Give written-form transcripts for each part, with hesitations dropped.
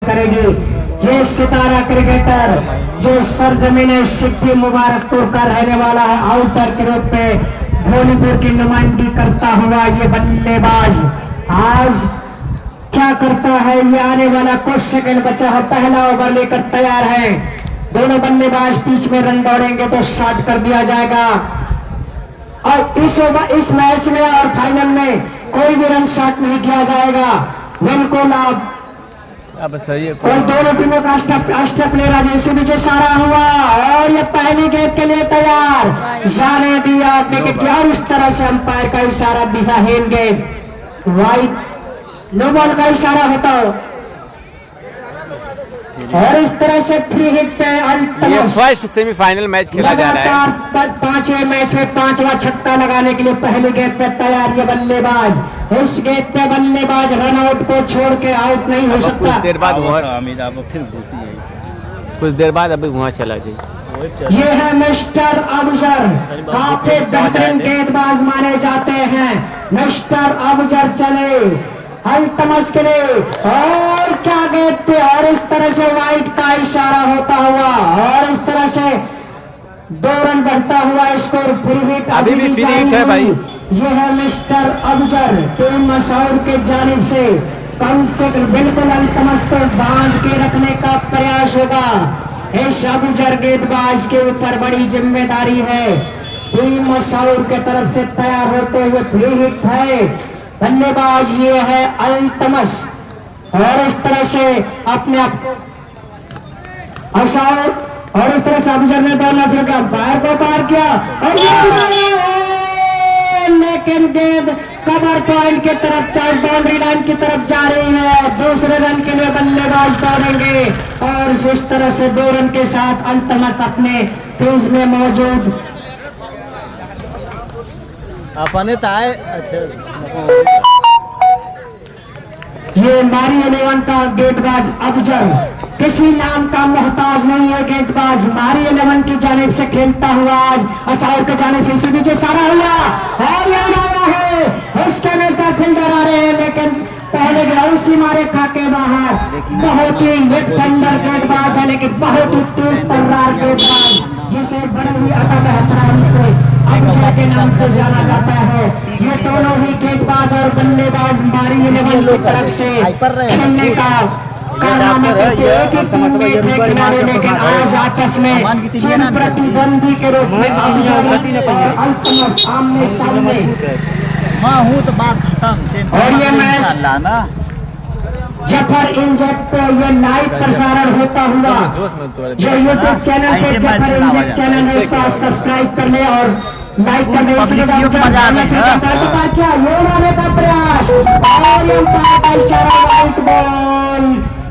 करेगी। ये सितारा क्रिकेटर जो सरजमीन सिक्की मुबारकपुर का रहने वाला है, आउटर के रूप में धोनीपुर की नुमाइंदगी करता हुआ ये बल्लेबाज आज क्या करता है। ये आने वाला कुछ सेकंड बचा है, पहला ओवर लेकर तैयार है। दोनों बल्लेबाज बीच में रन दौड़ेंगे तो शॉट कर दिया जाएगा। और इस मैच में और फाइनल में कोई भी रन शॉट नहीं किया जाएगा। बिल्कुल आप अब सही है। और दोनों टीमों का अष्टक प्लेयर जैसे नीचे इशारा हुआ और ये पहली गेंद के लिए तैयार जाने दिया विकेट। और इस तरह से अंपायर का इशारा दिशाहीन गेंद, वाइड नो बॉल का इशारा होता हो और इस तरह से फ्री हिट पे ये फर्स्ट सेमीफाइनल मैच खेला जा रहा है। पांचवें मैच में पांचवा छक्का लगाने के लिए पहली गेंद पे तैयार ये बल्लेबाज। इस गेंद पे बल्लेबाज रन आउट को छोड़ के आउट नहीं हो सकता। कुछ देर बाद अभी वहाँ चला गई। ये है मिस्टर अबुजर, काफी बेहतरीन गेंदबाज माने जाते हैं। मिस्टर अबुजर चले अल्तमस के लिए और क्या गेंद पे और इस तरह से वाइट का इशारा होता हुआ और इस तरह से 2 रन बढ़ता हुआ स्कोर। अभी भी फ्री हिट है भाई। ये है मिस्टर अबुजर टीम मशहूर के जानिब से कम से कम बिल्कुल अल्तमस को बांध के रखने का प्रयास होगा। इस अबुजर गेंदबाज के ऊपर बड़ी जिम्मेदारी है। टीम मशहूर के तरफ से तैयार होते हुए फ्री हिट है। बल्लेबाज ये है अल्तमस और इस तरह से अपने आप और इस तरह से अबुजर ने दौड़ना शुरू किया, अंपायर को पार किया और लेकिन गेंद कवर पॉइंट की तरफ बाउंड्री लाइन की तरफ जा रही है। दूसरे रन के लिए बल्लेबाज दौड़ेंगे और इस तरह से 2 रन के साथ अल्तमस अपने क्रीज में मौजूद। अपने ताए ये मारी 11 का गेंदबाज अबुजर किसी नाम का मोहताज नहीं है। गेंदबाज मारी 11 की जानिब से खेलता हुआ आज असाउर के जानिब से इसी नीचे सारा हुआ और ये आया है। उसके नीचे फील्डर आ रहे हैं लेकिन पहले उसी मारे खाके बाहर। बहुत ही लेफ्ट हैंडर गेंदबाज है लेकिन बहुत ही तेज तर्रार गेंदबाज जिसे बड़ी हुई अदब एहतराम से अबुजर के नाम से जाना जाता है। ये दोनों ही गेंदबाज और बल्लेबाज मारी 11 की तरफ से खेलने का कारनामा करते हैं किनारे, लेकिन आज आपस में चिर प्रतिद्वंदी के रूप में अबुजर और अल्तमस आमने सामने। और ये मैच जफर इंजेक्ट पे ये लाइव प्रसारण होता हुआ जो यूट्यूब चैनल पे जफर इंजेक्ट चैनल है उसको आप सब्सक्राइब कर ले और लाइक कर दे। क्या ये उड़ाने का प्रयास और अंपायर का इशारा, वाइट बॉल।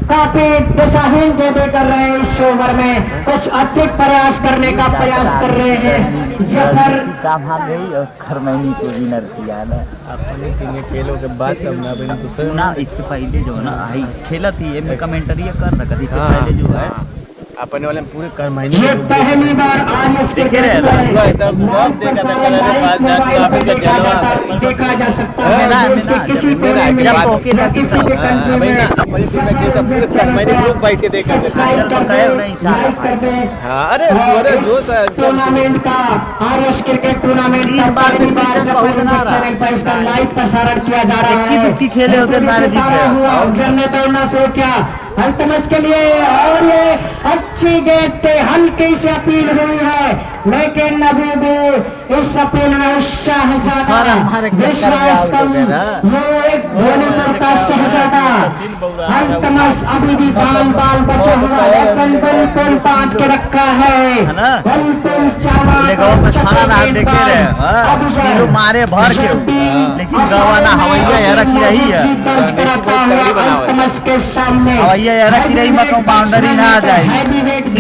काफी दिशाहीन गेंदें कर रहे हैं इस ओवर में, कुछ अतिरिक्त प्रयास करने का प्रयास कर रहे हैं। जफर खरमैनी को विनर किया ना अपनी टीम खेलों के बाद ना इससे पहले जो है ना आई खेला थी ये कमेंटरी कर रखा थी पहले जो है अपने वाले पूरे करमाइनी ये पहली बार आरएस क्रिकेट देखा जा सकता है। इसके किसी कोने में किसी भी कंट्री में टूर्नामेंट का आरएस क्रिकेट टूर्नामेंट का पहली बार चैनल पर इसका लाइव प्रसारण किया जा रहा है। जन्नत दौड़ना शुरू किया अल्तमस के लिए और ये अच्छी गेंद पे हल्की से अपील हुई है लेकिन अभी भी इस अपील में शहजादा विश्वास कम जो एक धोनीपुर का शहजादा अल्तमस अभी भी बाल बचा हुआ लेकिन बिल्कुल बांध के रखा है। बिल्कुल मारे भर के लेकिन गवाना हवैया रखी रही है। दर्ज कराता हुआ अल्तमस के सामने हवैया रखी रही मतलब बाउंड्री ना आ जाए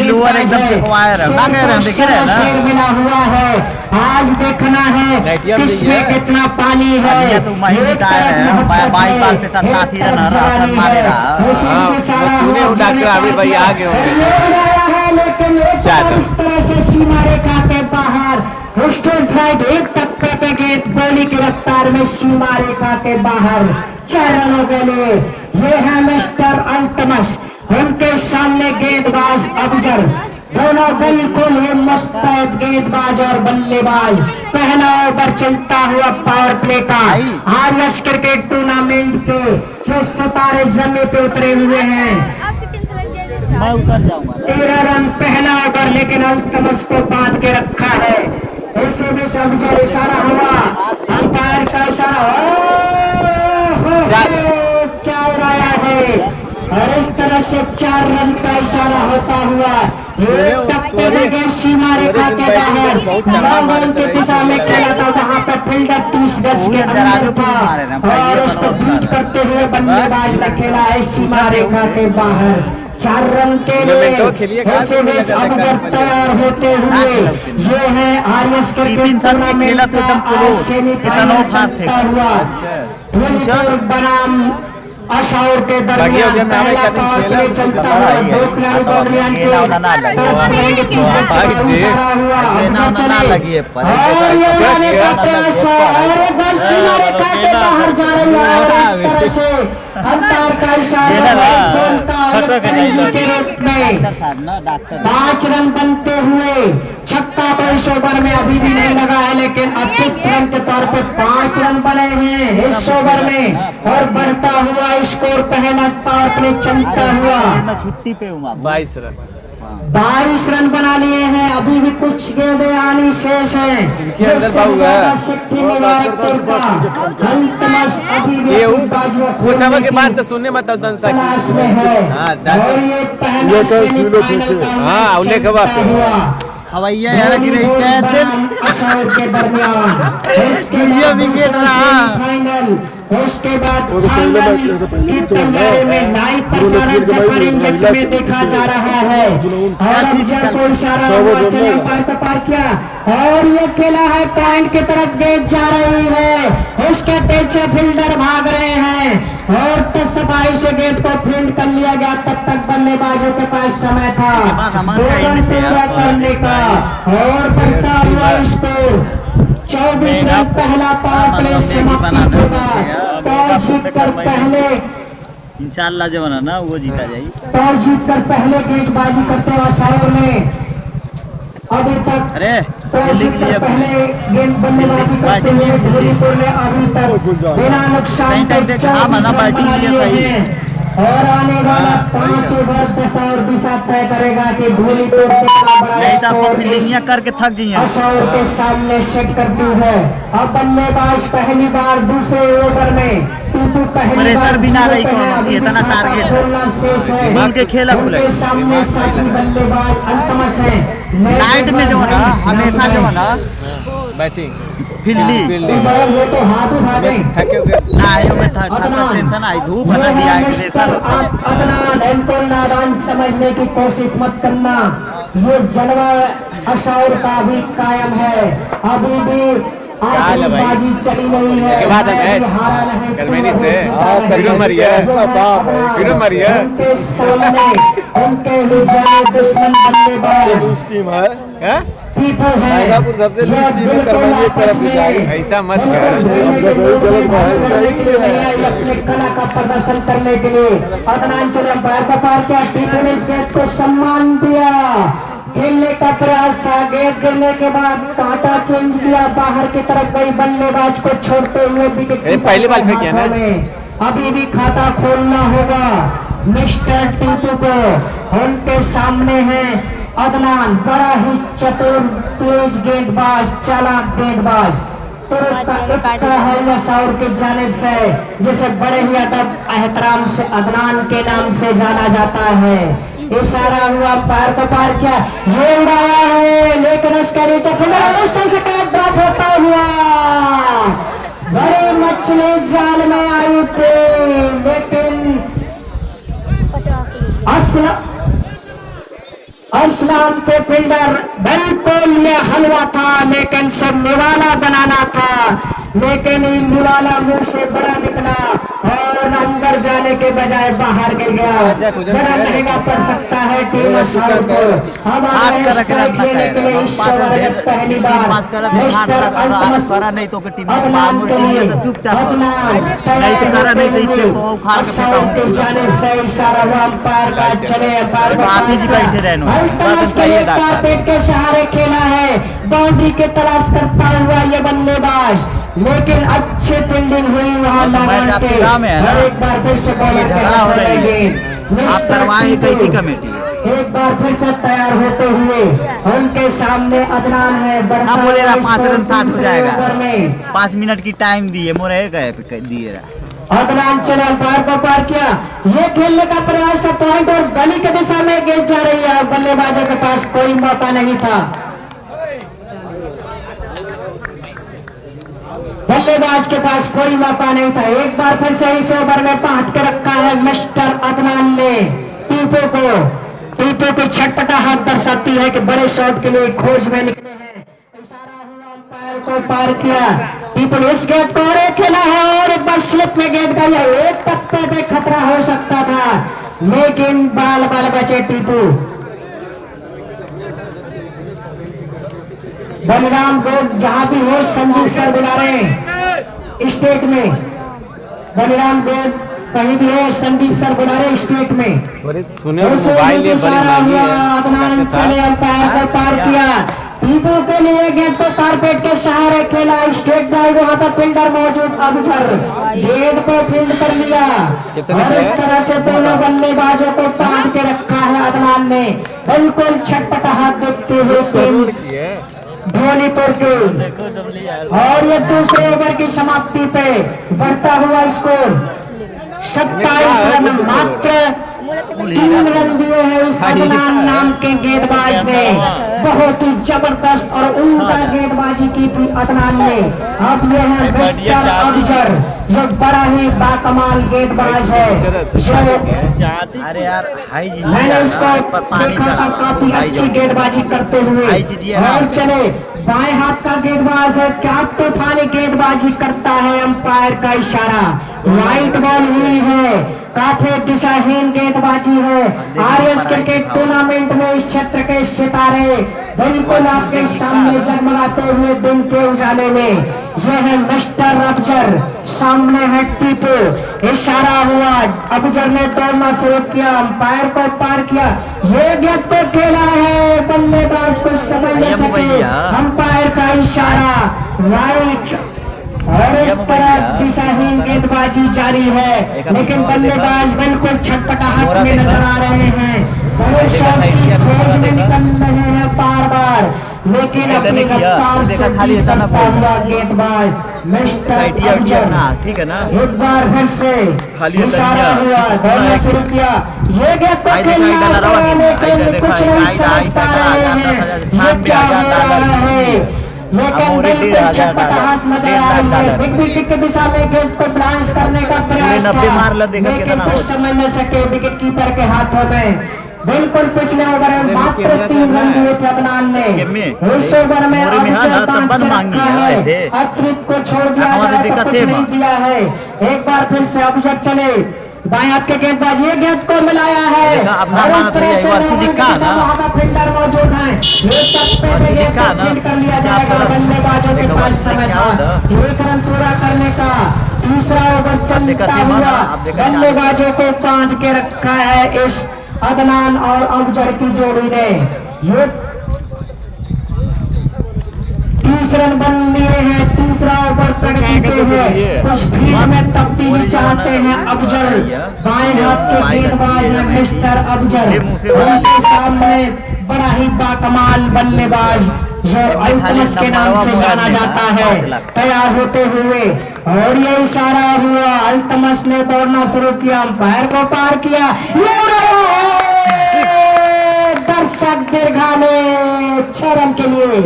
लोअर एकदम रिक्वायर है ना कह रहे हैं। देख रहे हैं ना मिला हुआ है। आज देखना है किसमें कितना पानी है। तो महीने बताए हैं बाई बात पे तनाती है ना मारे लेकिन इस तरह से सीमा रेखा के बाहर स्ट्रेट राइट एक टप्पे पे गेंद गोली की रफ्तार में सीमा रेखा के बाहर 4 रनों के लिए। ये है मिस्टर अल्तमस उनके सामने गेंदबाज अफजल, दोनों बिल्कुल ही मुस्तैद गेंदबाज और बल्लेबाज। पहला ओवर चलता हुआ पावर प्ले का आर्यस क्रिकेट टूर्नामेंट के 6 सितारे जमीन पे उतरे हुए हैं। मैं उतर जाऊंगा। 13 रन पहला ओवर, लेकिन अल्तमश को बांध के रखा है। इसी बीच से अफजल इशारा हुआ, अंपायर का इशारा। क्या उड़ाया है, और इस तरह से 4 रन का इशारा होता हुआ एक टप्पे में गए सीमा रेखा के बाहर। लॉन्ग रन की दिशा में खेला था, वहां पर फील्डर 30 गज के अंदर था और उसको बीट करते हुए बल्लेबाज ने खेला है सीमा रेखा के बाहर। 4 रन के लिए ऐसे में अफजल तैयार होते हुए जो है आर्यस क्रिकेट टूर्नामेंट का सेमीफाइनल चलता हुआ बनाम अशाउर के दरमियान पहला पावर प्ले चलता हुआ। दो खिलाड़ी बाउंड्री के हुआ और ये मारने का प्रयास और बस सीमा रेखा के बाहर जा रही है और इस तरह से अंपायर का इशारा के रूप में 5 रन बनते हुए छक्का तो इस ओवर में अभी भी नहीं लगा है, लेकिन अतिरिक्त रन के तौर पर 5 रन बने हैं इस ओवर में और बढ़ता हुआ स्कोर पहला पावर प्ले चलता हुआ। छुट्टी पे हूँ 22 रन 22 रन बना लिए हैं, अभी भी कुछ गेंदें आनी शेष हैं। शक्ति मुबारकपुर का अल्तमश अभी भी पूछा के बाद तो सुनने मत तलाश में है और ये पहला सेमीफाइनल का उल्लेख हुआ हवैया यार की रही अशाउर के दरमियान। इसके फाइनल, उसके बाद फाइनल की तैयारी में लाइव प्रसारण चक्कर इंजन में देखा जा रहा है और अफजल को इशारा हुआ, चले अंपायर का पार किया और ये खेला है पॉइंट की तरफ गेंद जा रही है। उसके पीछे फील्डर भाग रहे हैं और सफाई से गेंद को फील्ड कर लिया गया। तब तक बल्लेबाजों के पास समय था 2 रन पूरा करने का और बढ़ता हुआ स्कोर 24 रन पहला पावर प्ले समाप्त होगा। टॉस जीतकर पहले इंशाल्लाह जो बना ना वो जीता जाए। टॉस जीतकर पहले गेंदबाजी करते हुए अशाउर ने अभी तक टॉस जीतकर पहले गेंद बल्लेबाजी करते हुए धोनीपुर ने अभी तक बिना नुकसान के 24 रन बना लिए हैं और आने वाला 5 ओवर दशा और दिशा तय करेगा कि धोनीपुर करके थक गई अशाउर के सामने सेट करती है। अब बल्लेबाज पहली बार दूसरे ओवर में पहली बार बिना रही इतना टारगेट खोलना शेष है। उनके खेला उनके सामने साथी बल्लेबाज अल्तमश है। नाइट में जो ना हमेशा जो ना बैटिंग फील्डिंग ये तो हाथ उठा दें धूप बना दिया इनको नादान समझने की कोशिश मत करना। ये जलवा अशाउर का भी कायम है, अभी भी बाजी चली नहीं है। उनके सामने उनके दुश्मन बल्लेबाज पीपू है, ऐसा मत अपने कला का प्रदर्शन करने के लिए अदनांचल अंपायर का पार किया। पीपू ने इस गेंद को सम्मान दिया, खेलने का प्रयास था। गेंद गिरने के बाद कांटा चेंज किया, बाहर की तरफ गई, बल्लेबाज को छोड़ते हुए पहली बार किया ना। अभी भी खाता खोलना होगा मिस्टर टीटू को। उनके सामने है अदनान, बड़ा ही चतुर तेज गेंदबाज, चालाक गेंदबाज। अशाउर की जानिब से जिसे बड़े ही अदब एहतराम से अदनान के नाम से जाना जाता है। इशारा हुआ, पैर को पार किया, ये उड़ाया है लेकिन उसके नीचे से ड्रॉप होता हुआ बड़ी मछली जाल में आई थी, लेकिन असलाम के फील्डर बिल्कुल ये हलवा था, लेकिन सब निवाला बनाना था, लेकिन निवाला मुंह से बड़ा निकला और अंदर जाने के बजाय बाहर गिर गया। बड़ा महंगा पड़ सकता है टीम असार को। हम आ गए स्ट्राइक लेने के लिए इस ओवर में पहली बार मिस्टर अल्तमस अदनान के लिए अदनान तैयार असार की जानिब से इशारा हुआ अंपायर का। चले अंपायर अल्तमस के लिए कारपेट के सहारे खेला है, बाउंड्री के तलाश करता हुआ ये बल्लेबाज, लेकिन अच्छी फील्डिंग हुई वहाँ लगान पे। और एक बार फिर से बॉलर पे हाथ लगाएंगे कमेटी। एक बार फिर से तैयार होते हुए उनके सामने अदनान है। 5 मिनट की टाइम दिए मोरे दिए। अदनान चले अंपायर को पार किया। ये खेलने का प्रयास है पॉइंट और गली के दिशा में गेंद जा रही है। बल्लेबाजों के पास कोई मौका नहीं था, बल्लेबाज के पास कोई मौका नहीं था। एक बार फिर से इस ओवर में बांध के रखा है मिस्टर अदनान ने टीपो को। टीपो की छटपटाहट दर्शाती है कि बड़े शॉट के लिए खोज में निकले हैं। इशारा हुआ अंपायर को पार किया। टीपो ने इस गेंद को और खेला है और एक बार स्लिप में गेंद गई है। एक पत्ते पे खतरा हो सकता था, लेकिन बाल बाल बचे टीपू। बलराम गोड जहां भी हो संदीप सर बुला रहे हैं स्टेट में। बलराम गोड कहीं भी है, संदीप सर बुला रहे स्टेट में। सुने मोबाइल सारा हुआ अदनान चले अंपायर को पार किया। टीपू के लिए गेंद तो कारपेट के सहारे खेला। स्टेट ड्राइव वहां पर फील्डर मौजूद अबुजर गेंद को फील्ड कर लिया और इस तरह से दोनों बल्लेबाजों को बांध के रखा है अदनान ने। बिल्कुल छटपटाहट देखते हुए टीम धोनीपुर के। और ये दूसरे ओवर की समाप्ति पे बढ़ता हुआ स्कोर 27 रन, मात्र 3 रन दिए हैं इस अदनान नाम के गेंदबाज ने। बहुत ही जबरदस्त और उम्दा गेंदबाजी की थी अदनान ने। अब ये है मिस्टर अबुजर जो बड़ा ही बाकमाल गेंदबाज है, जो अरे यार मैंने इसको देखा था काफी अच्छी गेंदबाजी करते हुए। और चले बाएं हाथ का गेंदबाज है, क्या तूफानी गेंदबाजी करता है। अंपायर का इशारा, वाइट बॉल हुई है, काफी दिशाहीन गेंदबाजी है। आरएस क्रिकेट टूर्नामेंट में इस क्षेत्र के सितारे बिल्कुल आपके सामने जगमगाते हुए दिन के उजाले में। यह है मिस्टर अबुजर, सामने है टीपू। इशारा हुआ, अबुजर ने दौड़ना शुरू किया, अंपायर को पार किया। ये गेंद को खेला है, बल्लेबाज को समझ नहीं सके। अंपायर का इशारा वाइट और इस तरह दिशाहीन गेंदबाजी जारी है, लेकिन बल्लेबाज बिल्कुल छटपटाहट में नजर आ रहे हैं। बड़े शॉट की खोज में निकल रहे हैं बार बार, लेकिन अपनी रफ्तार से बीत करता हुआ गेंदबाज मिस्टर अबुजर एक बार फिर से इशारा हुआ, दौड़ना शुरू किया। ये गेंद को खेलना पड़ा, लेकिन कुछ नहीं समझ पा रहे हैं ये क्या हो रहा है। लेकिन बिल्कुल छटपटाहट नजर आ रही है। बिग विकेट की दिशा में गेंद को ब्लांस करने का प्रयास था, लेकिन कुछ समझ न सके विकेट कीपर के हाथों में। बिल्कुल पिछले ओवर में मात्र 3 रन दिए थे अदनान ने। इस ओवर में अबुजर बांध के रखा है, अतिरिक्त को छोड़ दिया जाए तो कुछ नहीं दिया है। एक बार फिर से अबुजर चले, बाएं हाथ के गेंदबाज ये गेंद को मिलाया है और इस तरह से वहां पर फील्डर मौजूद है। एक तख्ते पे गेंद को फील्ड कर लिया जाएगा। बल्लेबाजों के पास समय था 1 रन पूरा करने का। तीसरा ओवर चलता हुआ बल्लेबाजों को बांध के रखा है इस अदनान और अबुजर की जोड़ी ने। ये 30 रन बन लिए हैं। तीसरा ओवर प्रगति पे है, कुछ भीड़ में तब्दीली चाहते हैं अबुजर। बाएं हाथ के गेंदबाज है मिस्टर अबुजर, उनके सामने बड़ा ही बाकमाल बल्लेबाज जो अल्तमस के नाम से जाना जाता है तैयार होते हुए। और ये इशारा हुआ, अल्तमस ने दौड़ना शुरू किया, अंपायर को पार किया। ये दर्शक दीर्घाने 6 रन के लिए।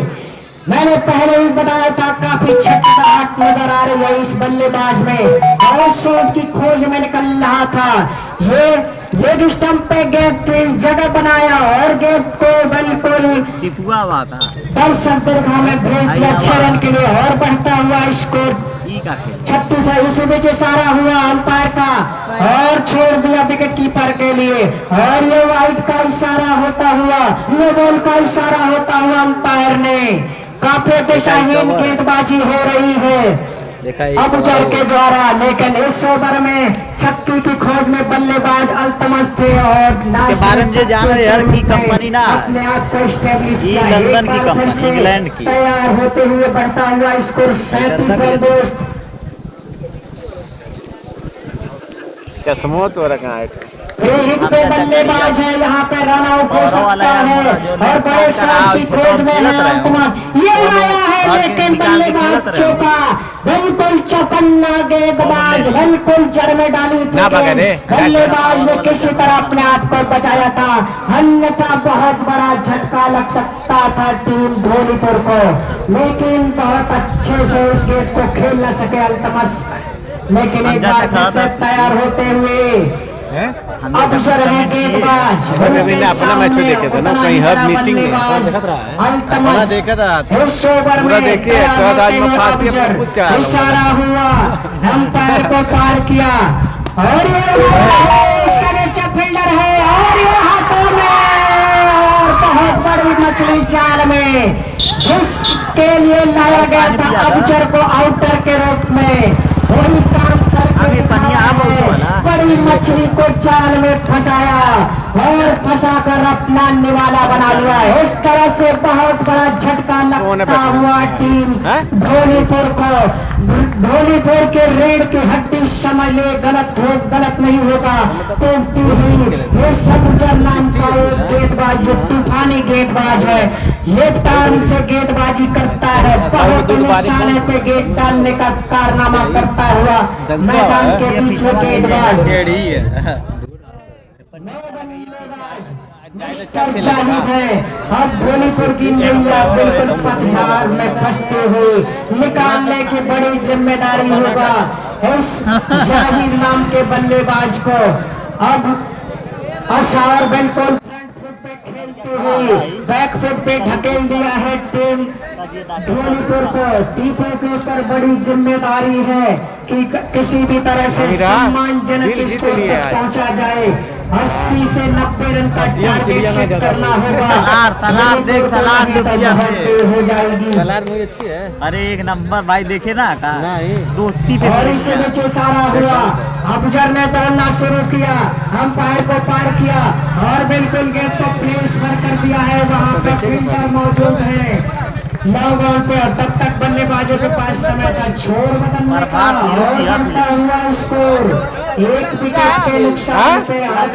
मैंने पहले ही बताया था काफी छटपटाहट नजर आ रही है इस बल्लेबाज में और शॉट की खोज में निकल रहा था। ये लेग स्टंप पे गेंद जगह बनाया और गेंद को बिल्कुल दर्शक दीर्घा में भेज दिया 6 रन के लिए और बढ़ता हुआ स्कोर का खेल 36 है। इसी बीच इशारा हुआ अंपायर का और छोड़ दिया विकेट कीपर के लिए, और ये वाइड का इशारा होता हुआ, ये बॉल का इशारा होता हुआ अंपायर ने। काफी दिशाहीन गेंदबाजी हो रही है अबुजर के द्वारा, लेकिन इस ओवर में छक्के की खोज में बल्लेबाज अल्तमस थे और कंपनी ना अपने आप को स्टेब्लिश किया। लंदन की कंपनी, इंग्लैंड की तैयार होते हुए बढ़ता हुआ स्कोर 37 रन दोस्त। चश्मो तो रखा है हिट पे बल्लेबाज है, यहाँ पे रन आउट हो सकता है और बड़े शॉट की खोज में है अल्तमस। ये आया है लेकिन बल्लेबाज चौका, बिल्कुल चौकन्ना गेंदबाज, बिल्कुल जड़ में डाली थी। बल्लेबाज ने किसी तरह अपने आप को बचाया था, अन्यथा बहुत बड़ा झटका लग सकता था टीम धोनीपुर को, लेकिन बहुत अच्छे से उस गेंद को खेल न सके अल्तमस। लेकिन एक बार फिर से तैयार होते हुए अबुजर है गेंदबाज, अपना मैच में देखे थे ना कहीं हर मीटिंग में अल्तमस देखा था उस ओवर में देखिए इशारा हुआ, अंपायर को पार किया और ये इसका नीचे फील्डर है और ये हाथों में और बहुत बड़ी मछली जाल में, जिसके लिए लाया गया था अबुजर को आउटर के रूप में, वही काम करके बड़ी मछली को जाल में फंसाया और फंसा कर अपना निवाला बना लिया। इस तरह से बहुत बड़ा झटका लगता हुआ टीम धोनीपुर को, धोनीपुर के रेड की हड्डी समझ ले, गलत नहीं होगा टूटती हुई। ये अबुजर नाम का एक गेंदबाज जो तूफानी गेंदबाज है, ये टार्म से गेंदबाजी करता है, बहुत निशाने पे गेंद डालने का कारनामा करता हुआ मैदान के बीच में गेंदबाज जाहिद है। अब धोनीपुर की नैया बिल्कुल पतझड़ में फंसते हुए निकालने की बड़ी जिम्मेदारी होगा इस जाहिद नाम के बल्लेबाज को। अब अशार बिल्कुल फ्रंट फुट पे खेलते हुए बैक फुट पे ढकेल दिया है टीम धोनीपुर को। टीपों के ऊपर बड़ी जिम्मेदारी है कि किसी भी तरह से सम्मानजनक स्कोर तक पहुंचा जाए। 80 से 90 रन का टारगेट सेट करना होगा। हो जाएगी। अरे एक नंबर भाई देखे ना दोस्ती पे। और इसे नीचे सारा हुआ, अबुजर ने दौड़ना शुरू किया, अंपायर को पार किया और बिल्कुल गेंद को प्लेस पर कर दिया है। वहां पे फील्डर मौजूद है लॉन्ग ऑन पे, तब तक बल्लेबाजों के पास समय था छोर बदलने का और बढ़ता हुआ स्कोर। एक विकेट के नुकसान पे और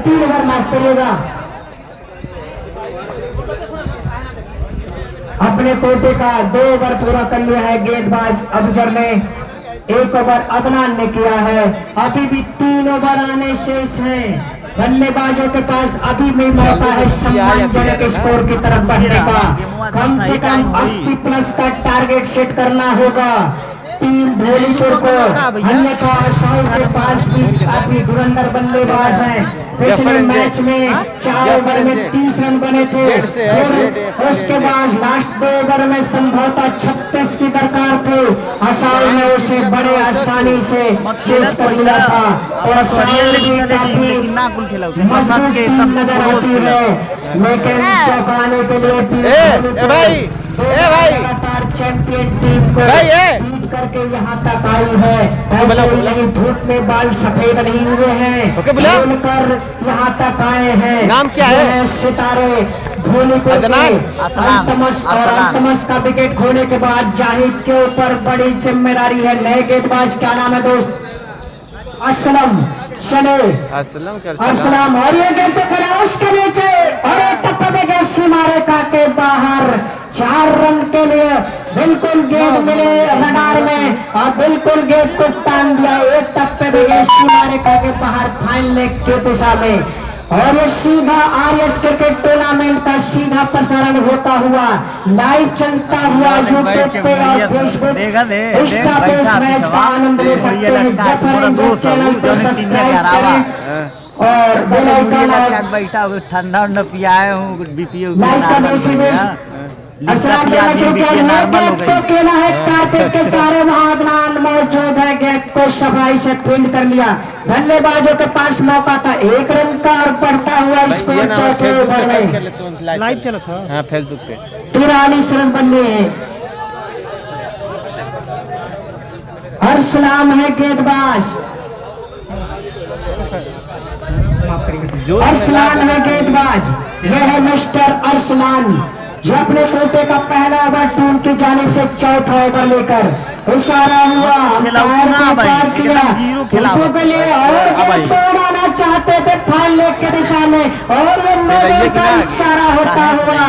3 ओवर मैच करेगा। अपने कोटे का 2 ओवर पूरा कर लिया है गेंदबाज अबुजर ने, 1 ओवर अदनान ने किया है। अभी भी 3 ओवर आने शेष है। बल्लेबाजों के पास अभी भी मौका है सम्मानजनक स्कोर की तरफ बढ़ने का। कम से कम 80 प्लस का टारगेट सेट करना होगा टीम धोनीपुर को, अन्यथा साउथ के पास भी काफी धुरंधर बल्लेबाज हैं। पिछले मैच में 4 ओवर में 30 रन बने थे, फिर उसके बाद लास्ट 2 ओवर में संभवतः 36 की दरकार थी। असाल ने उसे बड़े आसानी से चेस कर लिया था। तो असाल भी काफी मजबूत टीम नजर आती है, लेकिन चौंकाने के लिए लगातार चैंपियन टीम को जीत करके यहाँ तक आई है। ऐसे नहीं धूप में बाल सफेद नहीं हुए हैं, खेलकर यहाँ तक आए हैं। नाम क्या है? सितारे धोनीपुर के अल्तमस, और अल्तमस का विकेट खोने के बाद जाहिद के ऊपर बड़ी जिम्मेदारी है। नए गेंदबाज क्या नाम है दोस्त? असलम असलम। और ये गेंद पे खड़ा उसके नीचे और एक टप्पा पे गए सीमारे का के बाहर। 4 रन के लिए बिल्कुल गेंद मिले रडार में और बिल्कुल गेंद को टांग दिया। एक टप्पे पे गए सीमारे का के बाहर फाइन लेग के दिशा में और ये सीधा आरएस क्रिकेट टूर्नामेंट का सीधा प्रसारण होता हुआ लाइव चलता हुआ यूट्यूब पे और फेसबुक इंस्टा पे इस मैच का आनंद ले सकते हैं। जब चैनल को सब्सक्राइब करें और बेल आइकन और बैठा हुआ ठंडा उंडा पियाए हूँ बीपीओ लाइक का मैसेज असलाम देना शुरू किया। गेंद को खेला है कार्पेट के सारे महागनान मौजूद है। गेंद को सफाई से फील्ड कर लिया। बल्लेबाजों के पास मौका था 1 रन का और बढ़ता हुआ स्कोर चौथे ओवर में लाइव चला था हाँ फेसबुक पे 43 रन बने हैं। अरसलान है गेंदबाज, अरसलान है गेंदबाज। यह है मिस्टर अरसलान जो अपने पोते का पहला ओवर टीम की जानिब से चौथा ओवर लेकर इशारा हुआ अंपायर को पार किया टीपू के लिए और गेंद को उड़ाना चाहते थे फाइल लेग के दिशा में और ये नो बॉल का इशारा होता हुआ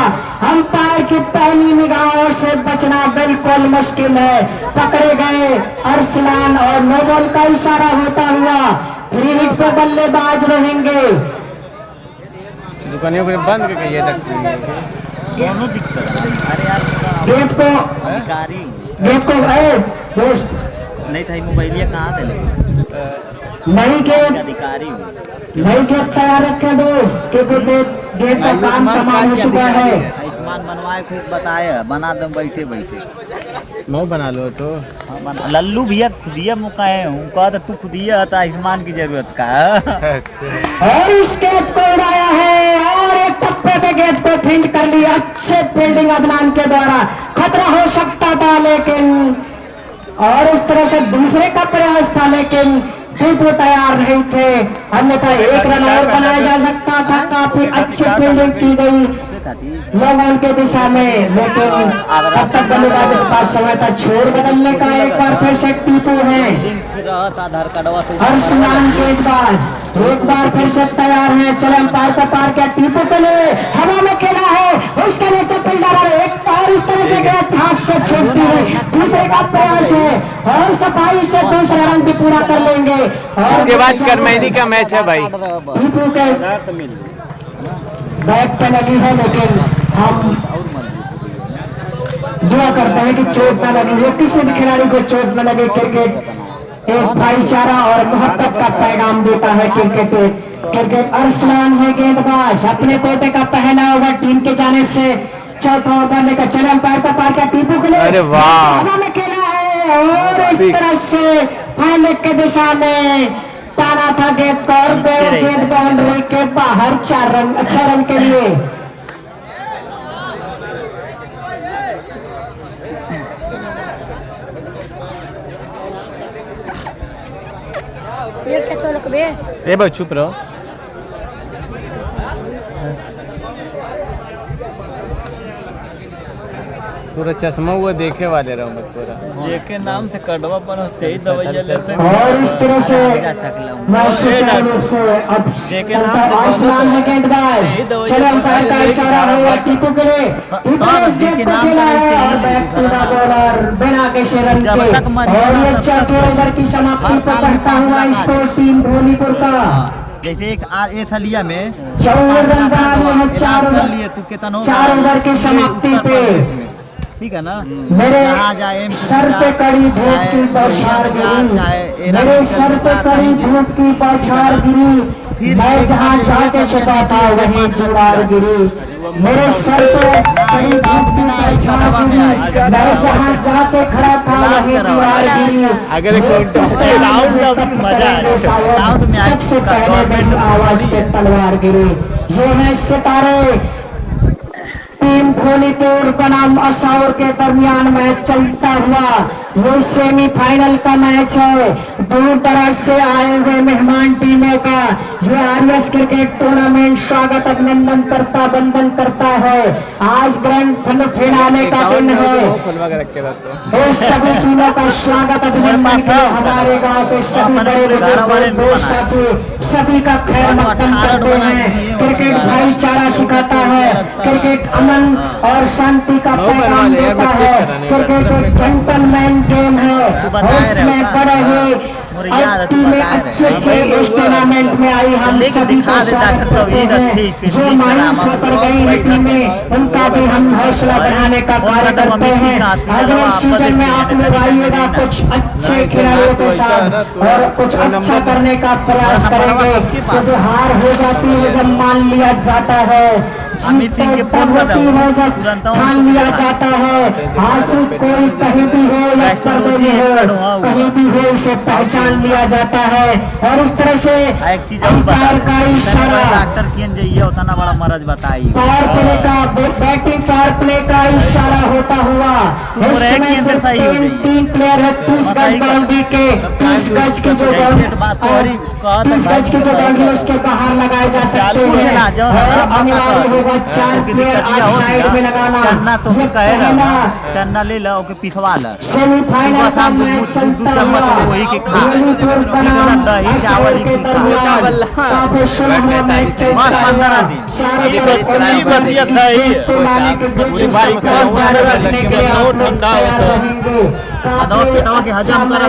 अंपायर की पहली निगाहों से बचना बिल्कुल मुश्किल है। पकड़े गए अरसलान और नो बॉल का इशारा होता हुआ फ्री हिट पे बल्लेबाज रहेंगे। दुकानियों को बंद करके ये रखती दोनों दिक्कत है। अरे यार गेंद को अधिकारी गेंद को दोस्त नहीं था मोबाइल ये कहाँ थे नहीं गेंद अधिकारी नहीं गेंद तैयार रखे दोस्त क्योंकि गेंद का काम तमाम हो चुका है। आयुष्मान बनवाए खुद बताए बना दम बैठे बैठे मैं बना लो तो लल्लू भैया खुदिया मुकाए हूँ कहा तू खुदिया था आयुष्मान की जरूरत का और इस गेंद को उड़ाया है और एक टप्पे पे गेंद को फील्ड कर लिया। अच्छे फील्डिंग अदनान के द्वारा खतरा हो सकता था लेकिन और इस तरह से दूसरे का प्रयास था लेकिन टीपू तैयार नहीं थे अन्यथा 1 रन और बनाया जा सकता था। काफी अच्छी फील्डिंग की गई लोगों के दिशा में लेकिन तब तक बल्लेबाजों के पास समय था छोड़ बदलने का। एक बार फिर से टीपू है अरसलान गेंदबाज एक बार फिर से तैयार है। चले अंपायर का पार किया टीपू के लिए हवा में खेला है उसके नीचे फील्डर एक पैर इस तरह से गया हाथ से छूटती हुई दूसरे का प्रयास है और सफाई से दूसरा रन भी पूरा कर लेंगे। और उसके बाद करमैनी का मैच है भाई। टीपू के बैक पे लगी है लेकिन हम दुआ करते हैं कि चोट न लगी हो किसी भी खिलाड़ी को चोट न लगे। क्रिकेट एक भाईचारा और मोहब्बत का पैगाम देता है। क्रिकेट अरसलान है गेंदबाज अपने कोटे का पहला ओवर टीम की जानिब से चौथा ओवर लेकर चले अंपायर का पार किया टीपू के लिए अरे वाह हवा में खेला है और इस तरह से फाइल के दिशा में ताना था गेंद को और गेंद बाउंड्री के बाहर 4 रन 6 रन के लिए। ए भाई चुप रहो पूरा चश्मा हुआ देखे वाले रहो बस पूरा जेके नाम से कड़वा पर सही दवाइयां लेते हैं और इस तरह से मैच सुचारू रूप से अब चलता है अरसलान है गेंदबाज। चलो अंपायर का इशारा हुआ टीपू के लिए टीपू ने इस गेंद को खेला है और बैक टू द बॉलर बिना किसी रन के और ये चौथे ओवर की समाप्ति पर बढ़ता हुआ स्कोर टीम धोनीपुर का जैसे एक एथलिया में 54 रन बना लिए हैं 4 ओवर की समाप्ति पे। ठीक है ना मेरे सर पे कड़ी धूप की बौछार गिरी मेरे सर पे कड़ी धूप की बौछार गिरी मैं जहाँ जाके छुपा था वहीं दीवार गिरी। मेरे सर पे कड़ी धूप की बौछार गिरी मैं जहाँ जाके खड़ा था वहीं दीवार गिरी। अगर सबसे पहले मेरी आवाज पे तलवार गिरी। ये है सितारे टीम धोनीपुर बनाम असौर के दरमियान मैच चलता हुआ ये सेमीफाइनल का मैच है। दूर दराज से आए हुए मेहमान टीमों का ये आरएस क्रिकेट टूर्नामेंट स्वागत अभिनंदन करता बंदन करता है। आज ग्रैंड फिनाले का दिन है। सभी टीमों का स्वागत अभिनंदन के हमारे गांव के सभी बड़े बुजुर्ग दोस्त सभी का खैर मकदम करते हैं। क्रिकेट भाईचारा सिखाता है, क्रिकेट अमन और शांति का पैगाम देता है। क्रिकेट एक जेंटलमैन गेम है और इसमें बड़े हुए मुझे याद है, अब टीमें अच्छे इस टूर्नामेंट में आई, हम सभी को स्वागत करते हैं। जो मायूस होकर गई है टीमें, उनका भी हम हौसला बढ़ाने का कार्य करते हैं। अगले सीजन में आप लोग आइएगा कुछ अच्छे खिलाड़ियों के साथ और कुछ अच्छा करने का प्रयास करेंगे। क्योंकि हार हो जाती है जब मान लिया जाता है, जीत तो तब होती है जब ठान लिया जाता है। हासिल कोई कहीं भी हो या पर्दे में हो, कहीं भी हो उसे पहचान लिया जाता है। और इस तरह से अंपायर का इशारा, डॉक्टर किन जाइए उतना बड़ा मरज बताइए, पावर प्ले का बैटिंग पावर प्ले का इशारा होता हुआ इस समय से तीन प्लेयर है 30 गज बाउंड्री के, 30 गज की जो बाउंड्री 30 गज की जो बाउंड्री उसके बाहर लगाए जा सकते हैं। और अनिवार्य होगा 4 प्लेयर आज साइड में लगाना। ये पहला चन्ना ले लो के पिछवा ला सेमीफाइनल का मैच चलता हुआ बेनीपुर बनाम अशोक के दरमियान काफी सुनहरा मैच चलता हुआ। सारे तरफ को लाने के लिए जारी रखने के लिए आप लोग तैयार रहेंगे। के हजम करा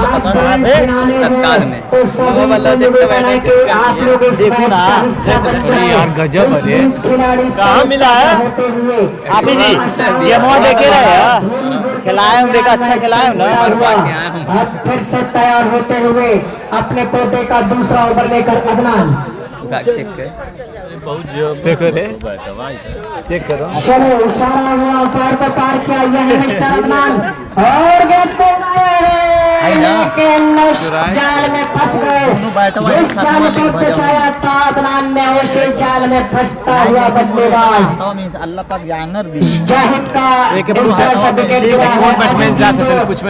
तत्काल में आप लोग इस मैच का हिस्सा बन जाए। यार गजब है, कहाँ मिला है आप जी? ये मुँह देखे रहे खिलाए हम, देखा अच्छा खिलाए ना। अब फिर से तैयार होते हुए अपने कोटे का दूसरा ओवर लेकर अदनान, देखो रे चेक करो। चलो इशारा हुआ, पैर पे पार किया, यह है मिस्टर अदनान और गेंद को उड़ाया है, लेकिन जाल में फंस गए। जिस जाल को बचाया था अदनान ने, उसी जाल में फंसता हुआ बल्लेबाज अल्लाह पाक जानर दी जाहिद का इस तरह से विकेट गिरा है।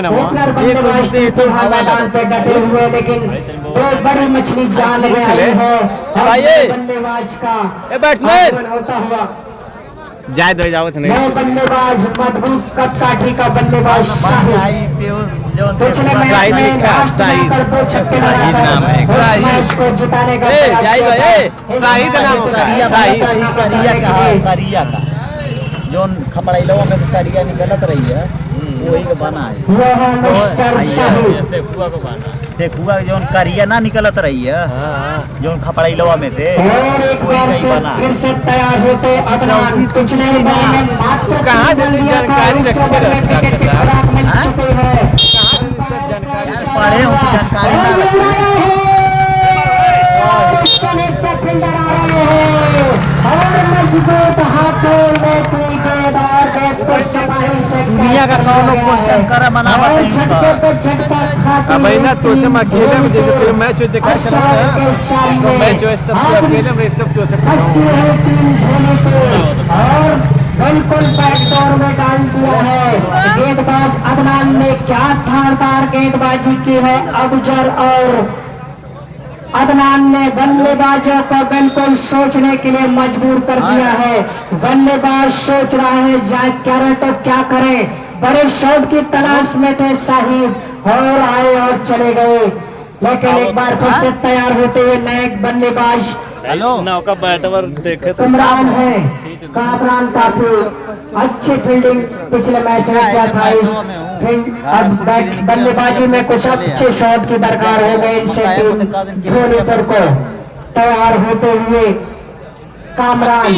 ओपनर बल्लेबाज टीपू मैदान पे डटे हुए, लेकिन दो बड़ी मछली जाल में आई है। बल्लेबाज का आगमन होता हुआ जाए दो जाओ नए बल्लेबाज मजबूत कदकाठी का बल्लेबाज शाहिद पिछले मैच में लास्ट में कर 2 छक्के लगाकर उस मैच को जिताने का प्रयास किया था। शाहिद नाम होता है, शाहिद करिया का जो खपड़ाइलो में करिया निकलत रही है वही का बना है। यह है मिस्टर शाहिद देखुआ जो करिया ना निकलत रही है जो खपड़ाइलो में थे। और एक बार से फिर से तैयार होते अदनान, पिछले ओवर में मात्र कहाँ से जानकारी रखते विकेट की खुराक मिल चुकी है। पढ़े उनकी जानकारी नीचे फील्डर आ रहे हैं और मजबूत हाथों में गेंददार गेंद को समाही से दुनिया का कौन क्वेश्चन करे बनावा झटके पे झटका खाते अब ना तो से अकेले में जैसे फिर मैच हो देखा के सामने मैच हो तब तो अकेले में तब तो सकता हंसती है टीम धोनी को और बिल्कुल बैकडोर में डाल दिया है। गेंदबाज अदनान ने क्या धारदार गेंदबाजी की है। अबजर और अदनान ने बल्लेबाजों को बिल्कुल सोचने के लिए मजबूर कर दिया है। बल्लेबाज सोच रहा है जाए करें तो क्या करें, बड़े शॉट की तलाश में थे शाहिद और आए और चले गए। लेकिन एक बार फिर से तैयार होते हुए नए बल्लेबाज नौका बैटवर देखे इमरान है। कामरान काफी अच्छी फील्डिंग पिछले मैच में किया था। इस बल्लेबाजी में कुछ अच्छे शॉट की दरकार हो गई इनसे टीम धोनीपुर को। तैयार होते हुए कामरान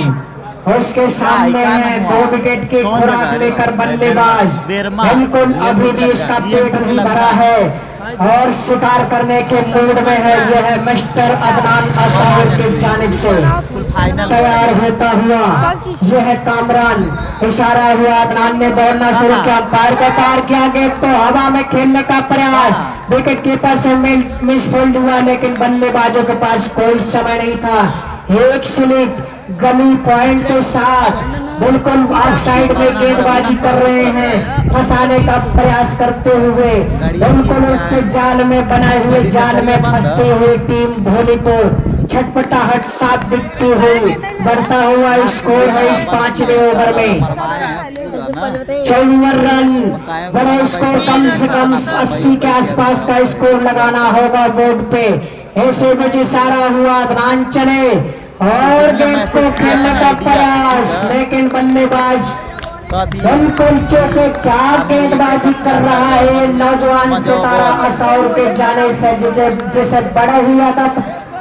उसके सामने है 2 विकेट की खुराक लेकर बल्लेबाज, बिल्कुल अभी भी इसका पेट नहीं भरा है और शिकार करने के मूड में है। यह है मिस्टर अदनान असाउल की जानिब से तैयार होता हुआ यह है कामरान। इशारा हुआ, अदनान ने दौड़ना शुरू किया, पैर को पार किया, गेंद तो हवा में खेलने का प्रयास, विकेट कीपर से मिसफील्ड हुआ, लेकिन बल्लेबाजों के पास कोई समय नहीं था। एक स्लिप गली पॉइंट के साथ बिल्कुल ऑफ साइड में गेंदबाजी कर रहे हैं, फंसाने का प्रयास करते हुए बिल्कुल उसके जाल में बनाए हुए जाल में फंसते हुए टीम धोनीपुर छटपटाहट साथ दिखती हुई बढ़ता हुआ स्कोर है इस 5वें ओवर में 54 रन। बड़ा स्कोर कम से कम 80 के आसपास का स्कोर लगाना होगा बोर्ड पे। ऐसे में इशारा हुआ, अदनान चले और गेंद को खेलने का प्रयास, लेकिन बल्लेबाज बिल्कुल चौके क्या गेंदबाजी कर रहा है नौजवान सितारा असौर के जानिब से जिसे बड़े ही अदब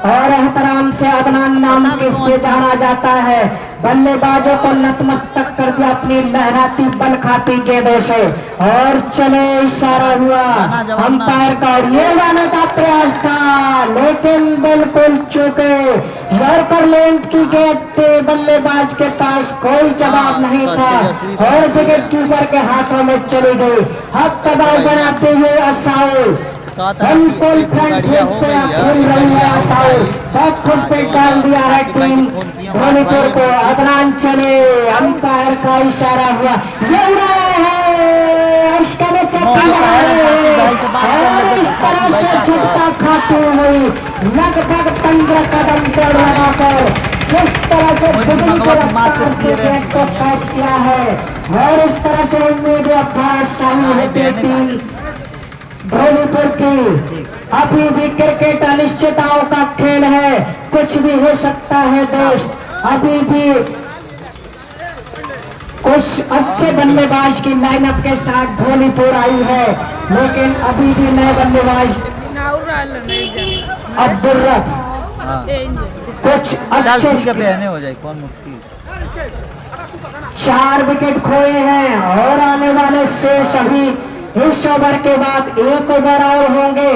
और एहतराम से अदनान नाम से जाना जाता है। बल्लेबाजों को नतमस्तक कर दिया अपनी लहराती बल खाती गेंदों से और चले इशारा हुआ अंपायर का और ये लाने का प्रयास था लेकिन बिल्कुल चूके। यॉर्कर लेंथ की गेंद थे, बल्लेबाज के पास कोई जवाब नहीं था और विकेट कीपर के हाथों में चली गई। अब दबाव बनाते हुए असौर बिल्कुल फ्रंट फुट पे खेल रही है असौर, बैक फुट पे डाल दिया है टीम धोनीपुर को। अदनान चले अंपायर का इशारा हुआ ये उड़ाया है इसका और इस तरह से झटका खाते हुए लगभग 15 कदम दौड़ लगाकर जिस तरह से बिजली की रफ्तार से गेंद को कैच किया है और इस तरह से उम्मीद शामिल होती टीम धोनीपुर की। अभी भी क्रिकेट अनिश्चितताओं का खेल है, कुछ भी हो सकता है दोस्त। अभी भी कुछ अच्छे बल्लेबाज की लाइनअप के साथ धोनीपुर आई है लेकिन अभी भी नए बल्लेबाज अब्दुल रफ कुछ अच्छे हो जाए कौन मुश्किल 4 विकेट खोए हैं और आने वाले शेष अभी इस ओवर के बाद 1 ओवर और होंगे।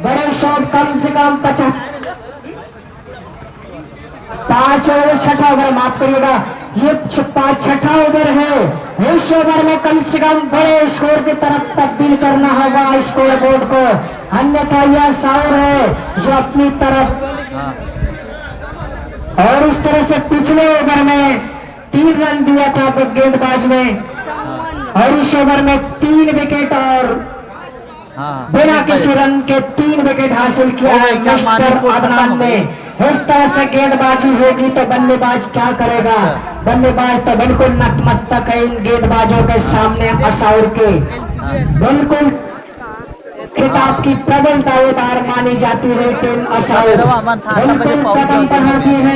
बड़े शॉट कम से कम 5 ओवर, छठा ओवर माफ करिएगा, ये 6ठा ओवर है। इस ओवर में कम से कम बड़े स्कोर की तरफ तब्दील करना होगा स्कोर बोर्ड को, अन्यथा यह साउर है जो अपनी तरफ। और इस तरह से पिछले ओवर में 3 रन दिया था गेंदबाज ने और इस ओवर में 3 विकेट और बिना किसी रन के 3 विकेट हासिल किया है मिस्टर अदनान ने। इस तरह से गेंदबाजी होगी तो बल्लेबाज क्या करेगा? बल्लेबाज तो बिल्कुल नतमस्तक है इन गेंदबाजों के सामने असौर के। बिल्कुल खिताब की प्रबल दावेदार मानी जाती है टीम असौर। बिल्कुल कदम बढ़ाती है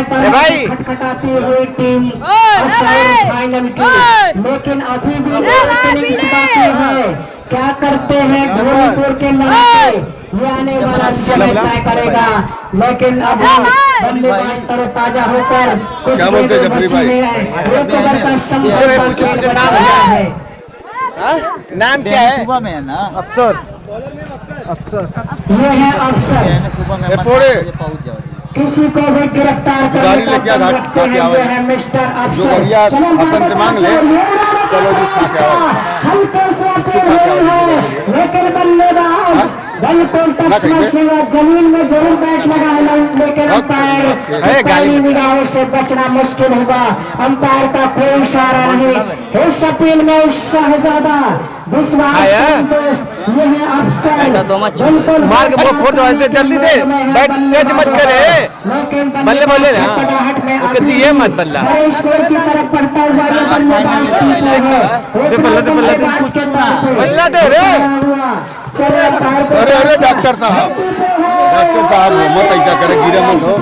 खटखटाती हुई टीम असौर फाइनल की, लेकिन अभी भी इनिंग्स बाकी है। क्या करते हैं धोनीपुर के लड़के ये आने वाला समय तय करेगा, लेकिन अभी बल्लेबाज तरोताजा होकर कुछ गेंदें बची हैं। 1 ओवर का संपूर्ण खेल बचा हुआ है। नाम क्या है? अफसर ये है अफसर, किसी को भी गिरफ्तार करने का दम रखते हैं। ये है मिस्टर अफसर। चलो मांग ले, हल्के से अपील हुई है लेकिन बल्लेबाज बिल्कुल जमीन में जरूर बैठ लगा है लेकिन अंपायर निगाहों से बचना मुश्किल होगा। अंपायर का कोई इशारा नहीं। इस अपील में शहजादा विश्वास ये है अफसर बिल्कुल मार के फोड़ दो, जल्दी दे, बैट तेज मत करे, बल्ले बोले ना ये मत बल्ला स्कोर की तरफ बढ़ता हुआ ये बल्लेबाज बल्ला दे रे। अरे डॉक्टर साहब मत ऐसा करे, गिरे मत हो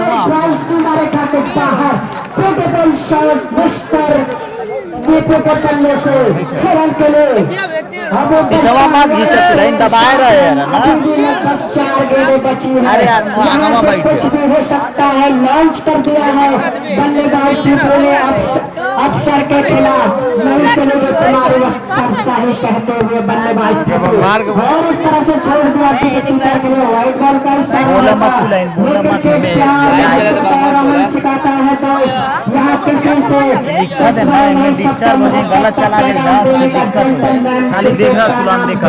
पल्ले से 6 रन के लिए दबाए रहे यार ना। 4 गेंदें बची है, यहाँ से कुछ भी हो सकता है। लॉन्च कर दिया है बल्लेबाज टीपू ने अफसर के खिलाफ, नहीं चलेगी तुम्हारे अफसर शाही कहते हुए बल्लेबाज टीपू और इस तरह से छोड़ दिया कीपर के लिए व्हाइट बॉल का अमन सिखाता है दोस्त। यहाँ किसी से नहीं सकता, गलत चला खाली देखा तुलान देखा।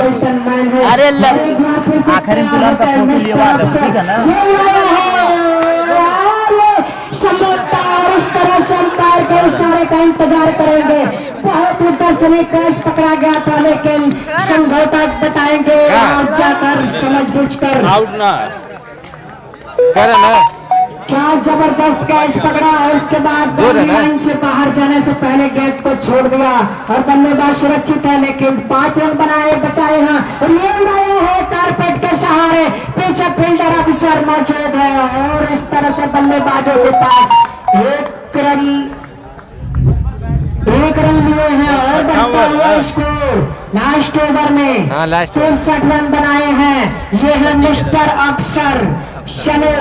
अरे आखिरी तुलान का फोटो लिया ठीक है ना। समझदार इस तरह से अंपायर के इशारे का इंतजार करेंगे। बहुत दर्शनीय कैच पकड़ा गया था लेकिन समझौता बताएंगे और जाकर समझ बूझ कर आउट ना करे ना। क्या जबरदस्त कैच पकड़ा है, उसके बाद लाइन से बाहर जाने से पहले गेंद को छोड़ दिया और बल्लेबाज सुरक्षित है लेकिन 5 रन बनाए बचाए हैं और ये उड़ाए हैं कारपेट के सहारे। पीछे फील्डर अभिचर मौजूद है और इस तरह से बल्लेबाजों के पास 1 रन लिए हैं और स्कोर लास्ट ओवर में हाँ, लास्ट 63 रन बनाए हैं। ये है मिस्टर अफसर। चले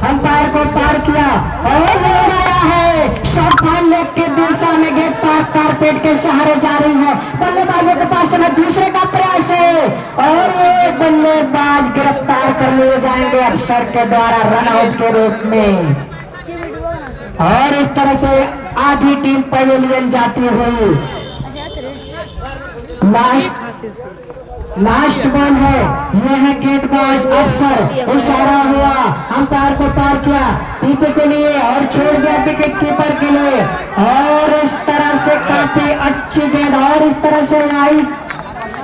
अंपायर को पार किया और ले आया है शॉट फाइन लेग की दिशा में। गेट पार कारपेट के सहारे जा रही है। बल्लेबाजों के पास में दूसरे का प्रयास है और ये बल्लेबाज गिरफ्तार कर लिए जाएंगे अफसर के द्वारा रन आउट के रूप में। और इस तरह से आधी टीम पवेलियन जाती हुई। लास्ट बॉल है। यह है गेंदबाज अफसर। इशारा हुआ, अंपायर को पार किया टीपे के लिए और छोड़ दिया विकेट कीपर के लिए। और इस तरह से काफी अच्छी गेंद और इस तरह से वाइड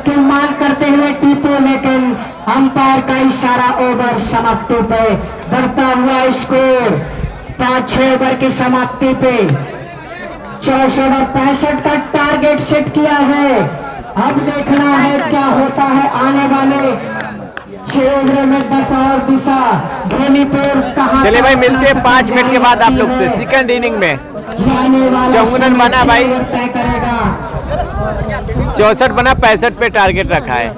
की मांग करते हुए टीपू, लेकिन अंपायर का इशारा। ओवर समाप्ति पे बढ़ता हुआ स्कोर 5-6 ओवर की समाप्ति पे 64 ओवर 65 का टारगेट सेट किया है। अब देखना है क्या होता है आने वाले 6 ओवर में। 10 और दिशा धोनीपुर कहाँ। चलिए भाई, मिलते हैं 5 मिनट के बाद आप लोग से सेकंड इनिंग में। जाने वाला 54 बना भाई, तय करेगा। 64 बना, 65 पे टारगेट रखा है।